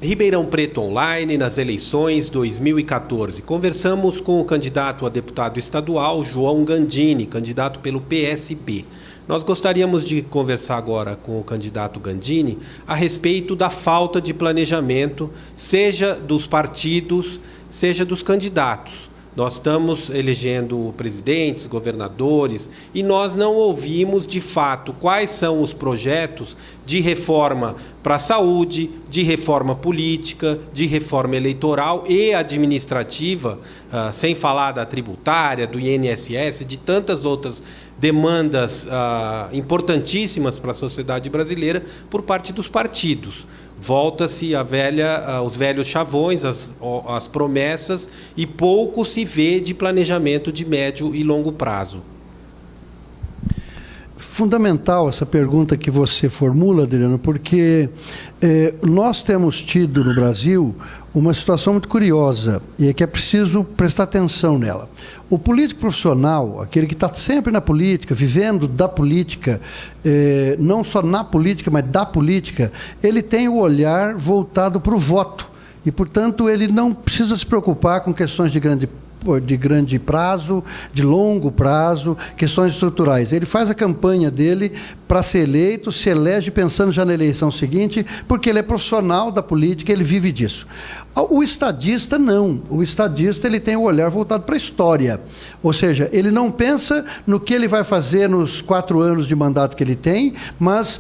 Ribeirão Preto Online, nas eleições 2014. Conversamos com o candidato a deputado estadual, João Gandini, candidato pelo PSB. Nós gostaríamos de conversar agora com o candidato Gandini a respeito da falta de planejamento, seja dos partidos, seja dos candidatos. Nós estamos elegendo presidentes, governadores, e nós não ouvimos, de fato, quais são os projetos de reforma para a saúde, de reforma política, de reforma eleitoral e administrativa, sem falar da tributária, do INSS, de tantas outras demandas importantíssimas para a sociedade brasileira por parte dos partidos. Volta-se os velhos chavões, as promessas, e pouco se vê de planejamento de médio e longo prazo. Fundamental essa pergunta que você formula, Adriano, porque nós temos tido no Brasil uma situação muito curiosa e é que é preciso prestar atenção nela. O político profissional, aquele que está sempre na política, vivendo da política, não só na política, mas da política, ele tem o olhar voltado para o voto e, portanto, ele não precisa se preocupar com questões de grande prazo, de longo prazo, questões estruturais. Ele faz a campanha dele para ser eleito, se elege pensando já na eleição seguinte, porque ele é profissional da política, ele vive disso. O estadista não. O estadista ele tem o olhar voltado para a história. Ou seja, ele não pensa no que ele vai fazer nos 4 anos de mandato que ele tem, mas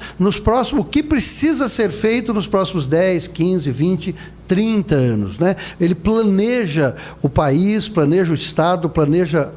o que precisa ser feito nos próximos 10, 15, 20, 30 anos, né? Ele planeja o país, planeja o Estado, planeja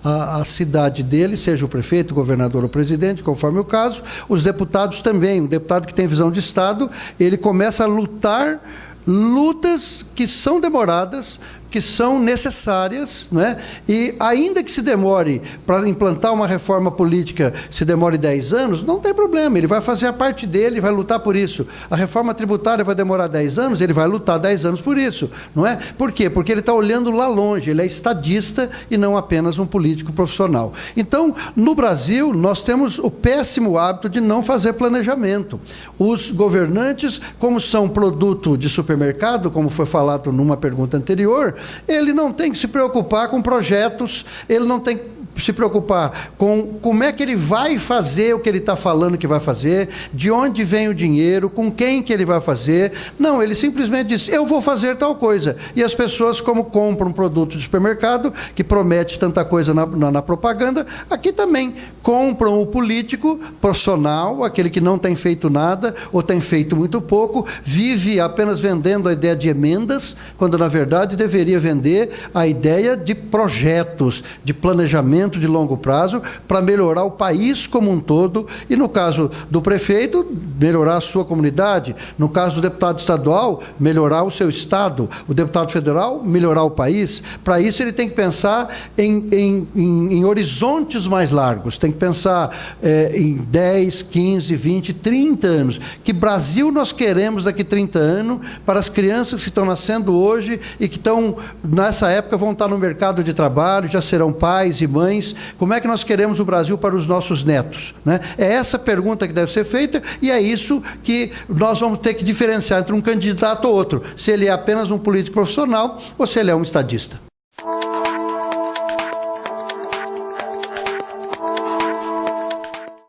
a cidade dele, seja o prefeito, o governador ou o presidente, conforme o caso. Os deputados também. Um deputado que tem visão de Estado, ele começa a lutar lutas que são demoradas, que são necessárias, né? E ainda que se demore para implantar uma reforma política, se demore 10 anos, não tem problema, ele vai fazer a parte dele, vai lutar por isso. A reforma tributária vai demorar 10 anos, ele vai lutar 10 anos por isso, não é? Por quê? Porque ele está olhando lá longe, ele é estadista e não apenas um político profissional. Então, no Brasil, nós temos o péssimo hábito de não fazer planejamento. Os governantes, como são produto de supermercado, como foi falado numa pergunta anterior, ele não tem que se preocupar com projetos, ele não tem que se preocupar com como é que ele vai fazer o que ele está falando que vai fazer, de onde vem o dinheiro, com quem que ele vai fazer. Não, ele simplesmente diz, eu vou fazer tal coisa. E as pessoas, como compram um produto de supermercado, que promete tanta coisa na propaganda, aqui também compram o político profissional, aquele que não tem feito nada, ou tem feito muito pouco, vive apenas vendendo a ideia de emendas, quando na verdade deveria vender a ideia de projetos, de planejamento de longo prazo para melhorar o país como um todo e, no caso do prefeito, melhorar a sua comunidade, no caso do deputado estadual, melhorar o seu estado, o deputado federal, melhorar o país. Para isso ele tem que pensar em horizontes mais largos, tem que pensar em 10, 15, 20, 30 anos. Que Brasil nós queremos daqui 30 anos para as crianças que estão nascendo hoje e que estão, nessa época, vão estar no mercado de trabalho, já serão pais e mães. Como é que nós queremos o Brasil para os nossos netos, né? É essa pergunta que deve ser feita e é isso que nós vamos ter que diferenciar entre um candidato ou outro, se ele é apenas um político profissional ou se ele é um estadista.